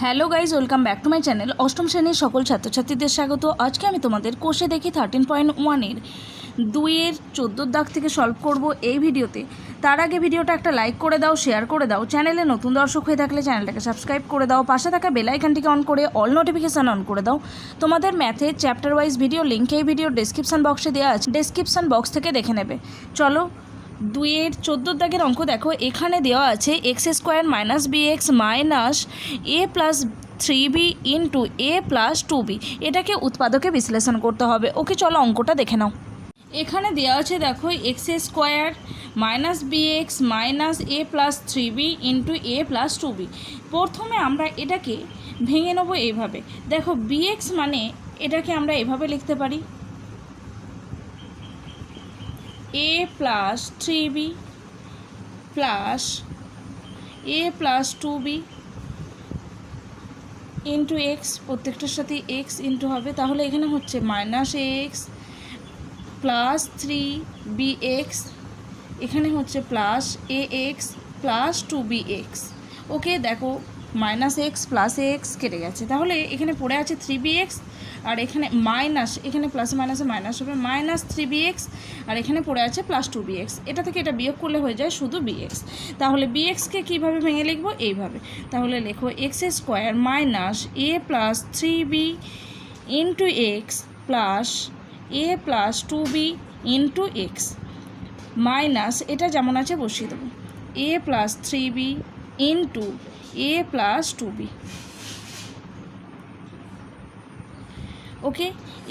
Hello guys, welcome back to my channel. অষ্টম শ্রেণীর সকল ছাত্রছাত্রীদের স্বাগত। আজকে আমি তোমাদের কোষে দেখি 13.1-এর 2-এর 14 দাগ থেকে সলভ করব এই ভিডিওতে। তার আগে ভিডিওটা একটা লাইক করে দাও, শেয়ার করে দাও। চ্যানেলে নতুন দর্শক হয়ে থাকলে চ্যানেলটাকে সাবস্ক্রাইব করে দাও। পাশে থাকা বেল আইকনটিকে অন করে অল নোটিফিকেশান অন করে দাও। তোমাদের ম্যাথে চ্যাপ্টার ওয়াইজ ভিডিও লিঙ্ক এই ভিডিওর ডেসক্রিপশান বক্সে দেওয়া আছে, ডেসক্রিপশান বক্স থেকে দেখে নেবে। চলো 2-এর 14 দাগের অঙ্ক দেখো। এখানে দেওয়া আছে x² - bx minus a plus 3b into a plus 2b। এটাকে উৎপাদকে বিশ্লেষণ করতে হবে। ওকে, চলো অঙ্কটা দেখে নাও। এখানে দেওয়া আছে দেখো x² - bx minus a plus 3b into a plus 2b। প্রথমে আমরা এটাকে ভেঙে নেব এইভাবে। দেখো bx মানে এটাকে আমরা এভাবে লিখতে পারি a plus 3b plus a plus 2b into x, প্রত্যেকটার সাথে এক্স ইন্টু হবে। তাহলে এখানে হচ্ছে মাইনাস এক্স প্লাস 3bx, এখানে হচ্ছে প্লাস এ এক্স প্লাস 2bx। ওকে, দেখো মাইনাস এক্স প্লাস এক্স কেটে গেছে। তাহলে এখানে পড়ে আছে 3bx, আর এখানে মাইনাস, এখানে প্লাসে মাইনাসে মাইনাস হবে, মাইনাস 3bx, আর এখানে পড়ে আছে প্লাস 2bx। এটা থেকে এটা বিয়োগ করলে হয়ে যায় শুধু bx। তাহলে bxকে কীভাবে ভেঙে লিখবো? এইভাবে। তাহলে লেখো x² minus a plus 3b into x plus a plus 2b into x minus, এটা যেমন আছে বসিয়ে দেবো, a plus 3b into a plus 2b। ওকে,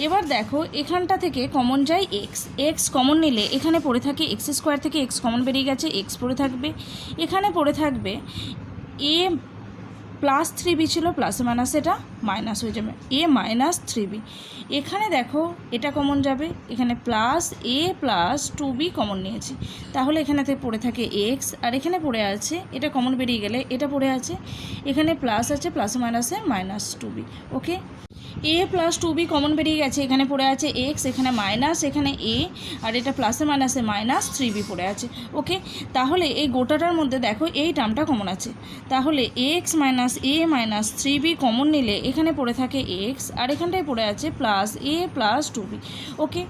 এবার দেখো এখানটা থেকে কমন যায় এক্স কমন নিলে এখানে পড়ে থাকে x² থেকে এক্স কমন বেরিয়ে গেছে, এক্স পড়ে থাকবে। এখানে পড়ে থাকবে a প্লাস 3b ছিল, প্লাসে মাইনাসে এটা মাইনাস হয়ে যাবে, a মাইনাস 3b। এখানে দেখো এটা কমন যাবে, এখানে plus a plus 2b common নিয়েছি। তাহলে এখানেতে পড়ে থাকে এক্স, আর এখানে পড়ে আছে, এটা কমন বেরিয়ে গেলে এটা পড়ে আছে, এখানে প্লাস আছে, প্লাসে মাইনাসে minus 2b। Okay, a plus 2b common বেরিয়ে গেছে, এখানে পড়ে আছে এক্স, এখানে মাইনাস, এখানে a, আর এটা প্লাসে মাইনাসে মাইনাস 3b পড়ে আছে। ওকে, তাহলে এই গোটাটার মধ্যে দেখো এই টার্মটা কমন আছে। তাহলে x minus a minus 3b common নিলে এখানে পড়ে থাকে এক্স, আর এখানটায় পড়ে আছে প্লাস a প্লাস 2b। ওকে,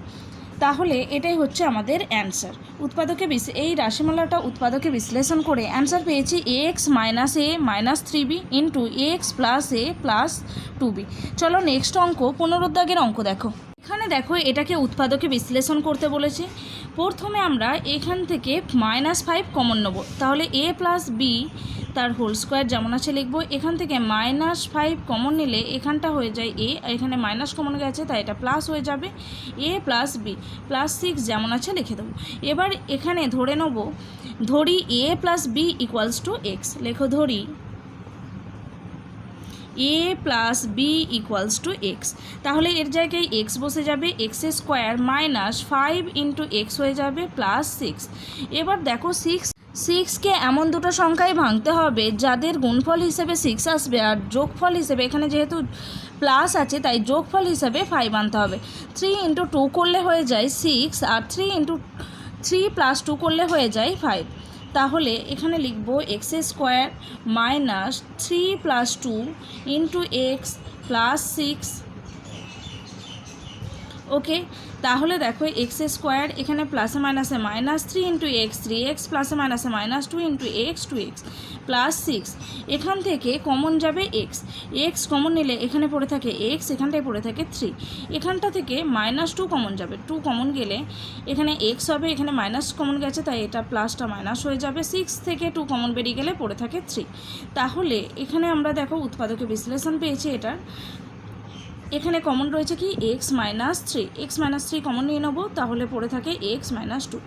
তাহলে এটাই হচ্ছে আমাদের অ্যান্সার। উৎপাদকে এই রাশিমালাটা উৎপাদকে বিশ্লেষণ করে অ্যান্সার পেয়েছি x minus a minus 3b into x plus a plus 2b। চলো নেক্সট অঙ্ক 15 দাগের অঙ্ক দেখো। এখানে দেখো এটাকে উৎপাদকে বিশ্লেষণ করতে বলেছে। প্রথমে আমরা এখান থেকে -5 কমন নেব। তাহলে a প্লাস b তার হোল স্কোয়ার যেমন আছে লিখবো। এখান থেকে -5 কমন নিলে এখানটা হয়ে যায় a, এখানে মাইনাস কমন গেছে তাই এটা প্লাস হয়ে যাবে, a প্লাস b প্লাস 6 যেমন আছে লিখে দেবো। এবার এখানে ধরে নেব, ধরি a plus b equals to x. লেখো ধরি a plus b equals to x. তাহলে এর জায়গায় এক্স বসে যাবে, x² মাইনাস 5 ইন্টু এক্স হয়ে যাবে প্লাস 6। এবার দেখো 6কে এমন দুটো সংখ্যায় ভাঙতে হবে যাদের গুণফল হিসেবে 6 আসবে, আর যোগফল হিসেবে এখানে যেহেতু প্লাস আছে তাই যোগফল হিসেবে 5 আনতে হবে। 3 ইন্টু 2 করলে হয়ে যায় 6, আর 3 প্লাস 2 করলে হয়ে যায় 5। তাহলে এখানে লিখব x² minus 3 plus 2 into x plus 6। ওকে, তাহলে দেখো x² এখানে প্লাসে মাইনাসে মাইনাস 3 ইন্টু এক্স 3x প্লাসে মাইনাসে minus 2 into x 2x plus 6। এখান থেকে কমন যাবে এক্স কমন নিলে এখানে পড়ে থাকে এক্স, এখানটায় পড়ে থাকে 3। এখানটা থেকে -2 কমন যাবে, 2 কমন গেলে এখানে এক্স হবে, এখানে মাইনাস কমন গেছে তাই এটা প্লাসটা মাইনাস হয়ে যাবে। 6 থেকে 2 কমন বেরিয়ে গেলে পড়ে থাকে 3। তাহলে এখানে আমরা দেখো উৎপাদকে বিশ্লেষণ পেয়েছি। এটা এখানে কমন রয়েছে কি এক্স মাইনাস 3 কমন নিয়ে নেবো, তাহলে পড়ে থাকে এক্স মাইনাস 2।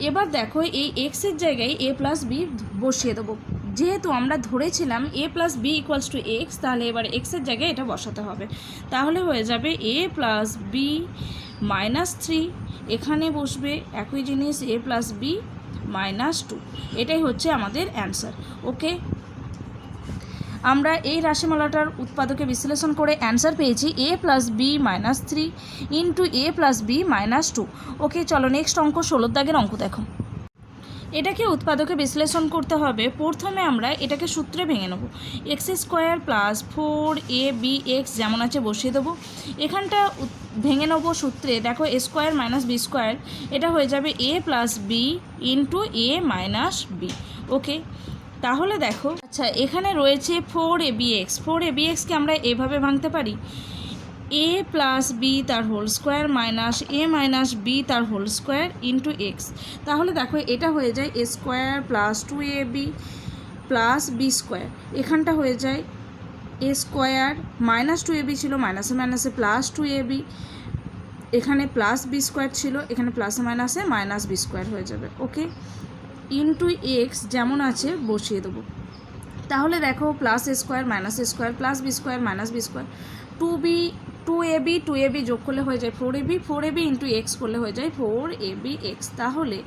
এবার দেখো এই এক্সের জায়গায় a প্লাস বি বসিয়ে দেবো। যেহেতু আমরা ধরেছিলাম a plus b equals to x, তাহলে এবার এক্সের জায়গায় এটা বসাতে হবে। তাহলে হয়ে যাবে a প্লাস বি মাইনাস 3, এখানে বসবে একই জিনিস a প্লাস বি মাইনাস 2। এটাই হচ্ছে আমাদের অ্যান্সার। ওকে, আমরা এই রাশিমালাটার উৎপাদকে বিশ্লেষণ করে অ্যান্সার পেয়েছি a plus b minus 3 into a plus b minus 2। Okay, চলো নেক্সট অঙ্ক 16 দাগের অঙ্ক দেখো। এটাকে উৎপাদকে বিশ্লেষণ করতে হবে। প্রথমে আমরা এটাকে সূত্রে ভেঙে নেব। এক্স স্কোয়ার প্লাস 4ab(x) যেমন আছে বসিয়ে দেবো। এখানটা ভেঙে নেব সূত্রে। দেখো a square minus b square, এটা হয়ে যাবে a plus b into a minus b. Okay, তাহলে দেখো আচ্ছা এখানে রয়েছে 4ab(x). 4ab(x)কে আমরা এভাবে ভাঙতে পারি, a প্লাস বি তার whole square minus a minus b তার হোল স্কোয়ার ইন্টু এক্স। তাহলে দেখো এটা হয়ে যায় a square plus 2ab plus b square. এখানটা হয়ে যায় এ স্কোয়ার মাইনাস 2ab ছিল, মাইনাসে মাইনাসে প্লাস 2ab, এখানে প্লাস বি স্কোয়ার ছিল, এখানে প্লাসে মাইনাসে মাইনাস বি স্কোয়ার হয়ে যাবে। ওকে, ইন্টু এক্স যেমন আছে বসিয়ে দেবো। তাহলে দেখো plus a square minus a square plus b square minus b square, 2ab যোগ করলে হয়ে যায় 4ab ইন্টু এক্স করলে হয়ে যায় 4ab(x). তাহলে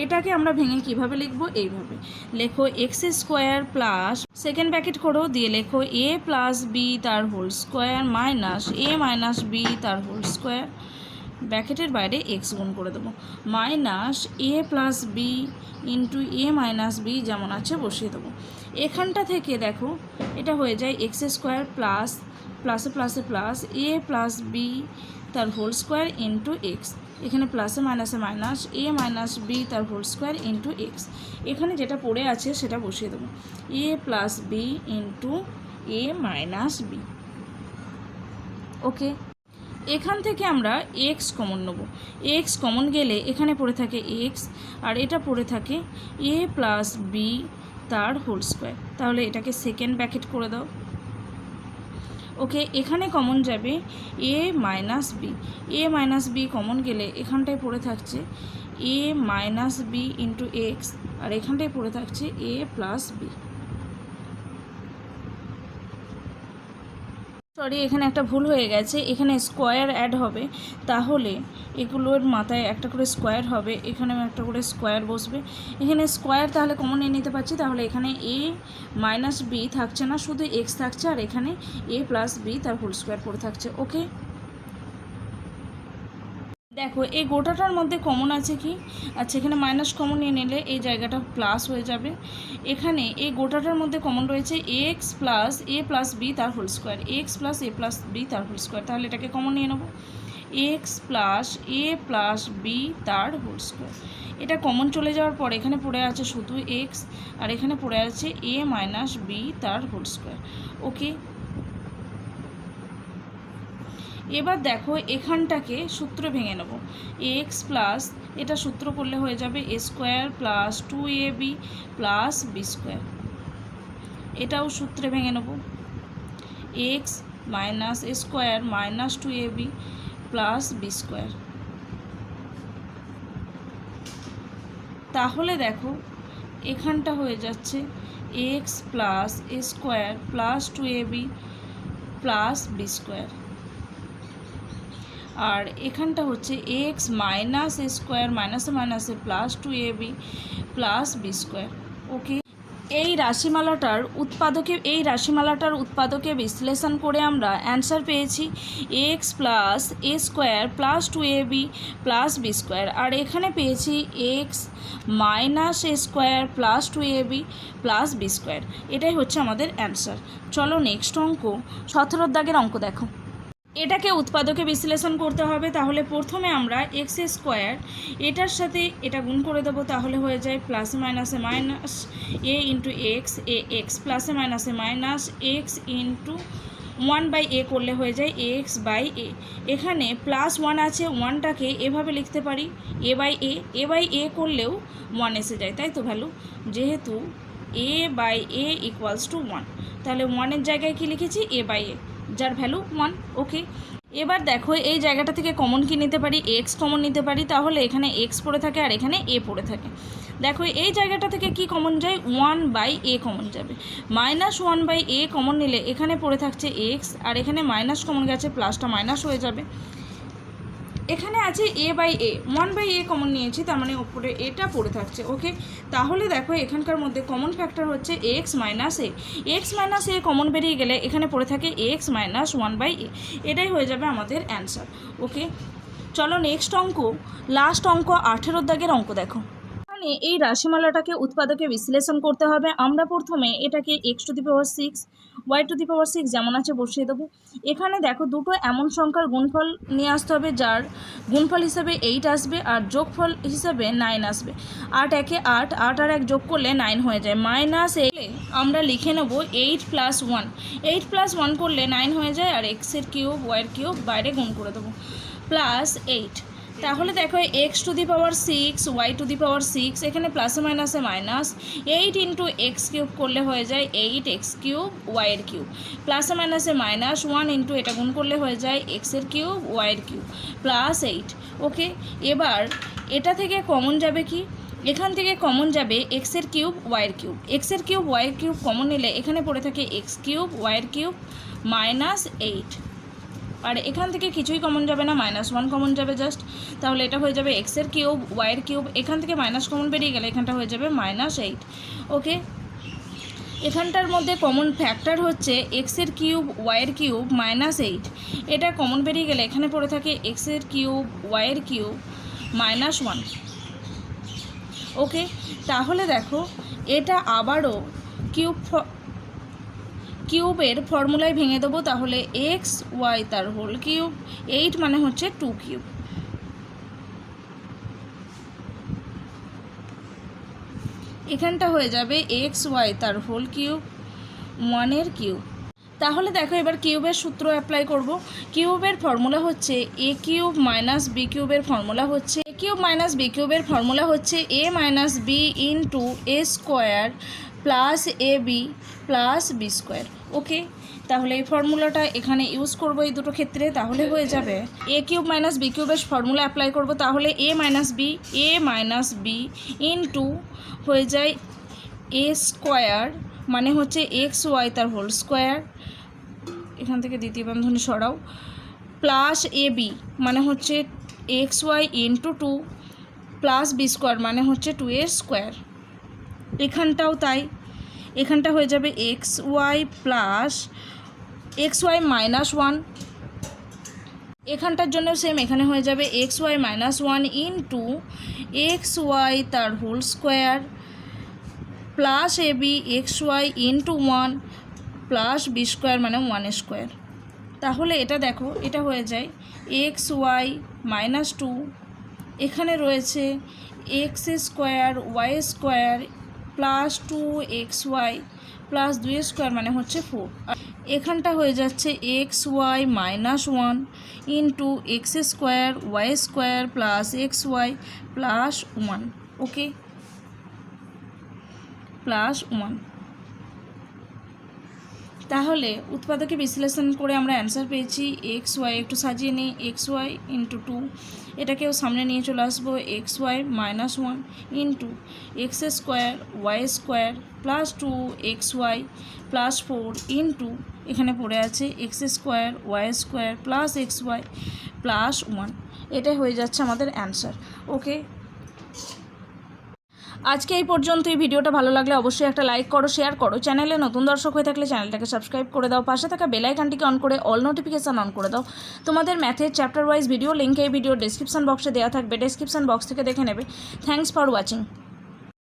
এটাকে আমরা ভেঙে কিভাবে লিখবো, এইভাবে লেখো x square plus second bracket করো, দিয়ে লেখো a প্লাস বি তার whole square minus a minus b তার হোল স্কোয়ার, ব্র্যাকেটের বাইরে এক্স গুণ করে দেবো, মাইনাস এ প্লাস বি ইন্টু এ মাইনাস বি যেমন আছে বসিয়ে দেবো। এখানটা থেকে দেখো এটা হয়ে যায় এক্স স্কোয়ার প্লাস প্লাসে প্লাসে প্লাস এ প্লাস বি তার হোল স্কোয়ার ইন্টু এক্স, এখানে প্লাসে মাইনাসে মাইনাস এ মাইনাস বি তার হোল স্কোয়ার ইন্টু এক্স। এখানে যেটা পড়ে আছে সেটা বসিয়ে দেবো, এ প্লাস বি ইন্টু এ মাইনাস বি। ওকে, এখান থেকে আমরা এক্স কমন নেব। এক্স কমন গেলে এখানে পড়ে থাকে এক্স আর এটা পড়ে থাকে এ প্লাস বি তার হোল স্কোয়ার। তাহলে এটাকে সেকেন্ড ব্র্যাকেট করে দাও। ওকে, এখানে কমন যাবে এ মাইনাস বি, এ মাইনাস বি কমন গেলে এখানটায় পড়ে থাকছে এ মাইনাস বি ইন্টু এক্স আর এখানটায় পড়ে থাকছে এ প্লাস বি। সরি, এখানে একটা ভুল হয়ে গেছে, এখানে স্কোয়ার অ্যাড হবে, তাহলে এগুলোর মাথায় একটা করে স্কোয়ার হবে, এখানেও একটা করে স্কোয়ার বসবে। এখানে স্কোয়ার তাহলে কমন নিয়ে নিতে পারছি, তাহলে এখানে এ মাইনাস বি থাকছে না, শুধু এক্স থাকছে আর এখানে এ প্লাস বি তার হোল স্কোয়ার পড়ে থাকছে। ওকে, দেখো এই গোটাটার মধ্যে কমন আছে কি, আচ্ছা এখানে মাইনাস কমন নিয়ে নিলে এই জায়গাটা প্লাস হয়ে যাবে। এখানে এই গোটাটার মধ্যে কমন রয়েছে এক্স প্লাস এ প্লাস বি তার হোল স্কোয়ার, এক্স প্লাস এ প্লাস বি তার হোল স্কোয়ার। তাহলে এটাকে কমন নিয়ে নেব, এক্স প্লাস এ প্লাস বি তার হোল স্কোয়ার। এটা কমন চলে যাওয়ার পর এখানে পড়ে আছে শুধু এক্স আর এখানে পড়ে আছে এ মাইনাস বি তার হোল স্কোয়ার। ওকে, এবার দেখো এখানটাকে সূত্র ভেঙে নেব, এক্স প্লাস এটা সূত্র করলে হয়ে যাবে a square plus 2ab plus b square. এটাও সূত্রে ভেঙে নেব, x minus a square minus 2ab plus b square. তাহলে দেখো এখানটা হয়ে যাচ্ছে x plus a square plus 2ab plus b square, আর এখানটা হচ্ছে এক্স মাইনাস এ স্কোয়ার মাইনাসে মাইনাসে plus 2ab plus b square. Okay, এই রাশিমালাটার উৎপাদকে বিশ্লেষণ করে আমরা অ্যান্সার পেয়েছি x plus a square plus 2ab plus b square, আর এখানে পেয়েছি x minus a square plus 2ab plus b square. এটাই হচ্ছে আমাদের অ্যান্সার। চলো নেক্সট অঙ্ক, 17 দাগের অঙ্ক দেখো। এটাকে উৎপাদকে বিশ্লেষণ করতে হবে, তাহলে প্রথমে আমরা এক্স স্কোয়ার এটার সাথে এটা গুণ করে দেবো, তাহলে হয়ে যায় প্লাসে মাইনাসে মাইনাস এ ইন্টু এক্স, এ এক্স প্লাসে মাইনাসে মাইনাস এক্স ইন্টু 1/a করলে হয়ে যায় এক্স বাই এ। এখানে +1 আছে, 1টাকে এভাবে লিখতে পারি a/a করলেও 1 এসে যায়, তাই তো ভ্যালু, যেহেতু a/a ইকুয়ালস টু 1, তাহলে 1-এর জায়গায় কি লিখেছি a/a, যার ভ্যালু 1। ওকে, এবার দেখো এই জায়গাটা থেকে কমন কি নিতে পারি, এক্স কমন নিতে পারি, তাহলে এখানে এক্স পড়ে থাকে আর এখানে এ পড়ে থাকে। দেখো এই জায়গাটা থেকে কি কমন যায়, 1/a কমন যাবে, -1/a কমন নিলে এখানে পড়ে থাকছে এক্স আর এখানে মাইনাস কমন গেছে, প্লাসটা মাইনাস হয়ে যাবে। এখানে আছে a/a, 1/a কমন নিয়েছি, তার মানে ওপরে এটা পড়ে থাকছে। ওকে, তাহলে দেখো এখানকার মধ্যে কমন ফ্যাক্টর হচ্ছে এক্স মাইনাস এ কমন বেরিয়ে গেলে এখানে পড়ে থাকে এক্স মাইনাস 1/a, এটাই হয়ে যাবে আমাদের অ্যান্সার। ওকে, চলো নেক্সট অঙ্ক, লাস্ট অঙ্ক 18 দাগের অঙ্ক দেখো। এখানে এই রাশিমালাটাকে উৎপাদকে বিশ্লেষণ করতে হবে। আমরা প্রথমে এটাকে x⁶, y⁶ যেমন আছে বসিয়ে দেবো। এখানে দেখো দুটো এমন সংখ্যার গুণফল নিয়ে আসতে হবে যার গুণফল হিসাবে 8 আসবে আর যোগফল হিসাবে 9 আসবে। 8 একে 8, 8 আর 1 যোগ করলে 9 হয়ে যায়। -8 আমরা লিখে নেব 8 + 1, 8 + 1 করলে 9 হয়ে যায় আর x-এর কিউব y-এর কিউব বাইরে গুণ করে দেবো +8। তাহলে দেখো x⁶, y⁶, এখানে প্লাসে মাইনাসে মাইনাস, 8 × x³ করলে হয়ে যায় 8x³ y-এর কিউব, প্লাসে মাইনাসে মাইনাস, 1 × এটা গুণ করলে হয়ে যায় x-এর কিউব y-এর কিউব +8। ওকে, এবার এটা থেকে কমন যাবে কি, এখান থেকে কমন যাবে x-এর কিউব y-এর কিউব, x-এর কিউব y-এর কিউব কমন নিলে এখানে পড়ে থাকে x³ y-এর কিউব -8। আর এখান থেকে কিছুই কমন যাবে না, -1 কমন যাবে জাস্ট। তাহলে এটা হয়ে যাবে x-এর কিউব y-এর কিউব, এখান থেকে মাইনাস কমন বেরিয়ে গেলে এখানটা হয়ে যাবে -8। ওকে, এখানটার মধ্যে কমন ফ্যাক্টর হচ্ছে x-এর কিউব y-এর কিউব -8, এটা কমন বেরিয়ে গেলে এখানে পড়ে থাকে x-এর কিউব y-এর কিউব -1। ওকে, তাহলে দেখো এটা আবারও কিউবের ফর্মুলায় ভেঙে দেবো। তাহলে xy তার হোল কিউব, 8 মানে হচ্ছে 2 কিউব, এখানটা হয়ে যাবে xy তার হোল কিউব 1-এর কিউব। তাহলে দেখো এবার কিউবের সূত্র অ্যাপ্লাই করব। কিউবের ফর্মুলা হচ্ছে a কিউব মাইনাস b কিউবের ফর্মুলা হচ্ছে a কিউব মাইনাস b কিউবের ফর্মুলা হচ্ছে a minus b into a square plus ab plus b square. Okay, তাহলে এই ফর্মুলাটা এখানে ইউজ করব এই দুটো ক্ষেত্রে। তাহলে হয়ে যাবে a কিউব মাইনাস b কিউবের ফর্মুলা অ্যাপ্লাই করব। তাহলে a মাইনাস b ইন্টু হয়ে যায় a স্কোয়ার মানে হচ্ছে xy তার হোল স্কোয়ার, এখান থেকে দ্বিতীয় বন্ধনী সরাও, প্লাস ab মানে হচ্ছে xy into 2 plus b square মানে হচ্ছে 2a স্কোয়ার। এখানটাও তাই, এখানটা হয়ে যাবে xy প্লাস xy -1, এখানটার জন্য সেম, এখানে হয়ে যাবে xy -1 ইন্টু xy তার whole square plus ab xy into 1 plus b square মানে 1 স্কোয়ার। তাহলে এটা দেখো এটা হয়ে যায় xy -2, এখানে রয়েছে x square y square plus 2xy plus 2 square মানে হচ্ছে 4। এখানটা হয়ে যাচ্ছে xy -1 into x square y square plus xy plus 1। ওকে, প্লাস 1। তাহলে উৎপাদকে বিশ্লেষণ করে আমরা অ্যান্সার পেয়েছি xy, একটু সাজিয়ে নিই, xy ইন্টু 2, এটাকেও সামনে নিয়ে চলে আসবো, xy -1 into x square y square plus 2xy plus 4 into এখানে পড়ে আছে x square y square plus xy plus 1। এটাই হয়ে যাচ্ছে আমাদের অ্যান্সার। ওকে, আজকে এই পর্যন্তই। ভিডিওটা ভালো লাগলে অবশ্যই একটা লাইক করো, শেয়ার করো। চ্যানেলে নতুন দর্শক হয়ে থাকলে চ্যানেলটাকে সাবস্ক্রাইব করে দাও, পাশে থাকা বেল আইকনটিকে অন করে অল নোটিফিকেশান অন করে দাও। তোমাদের ম্যাথের চ্যাপ্টার ওয়াইজ ভিডিও লিঙ্ক এই ভিডিও ডেসক্রিপশন বক্সে দেওয়া থাকবে, ডেসক্রিপশন বক্স থেকে দেখে নেবে। Thanks for watching.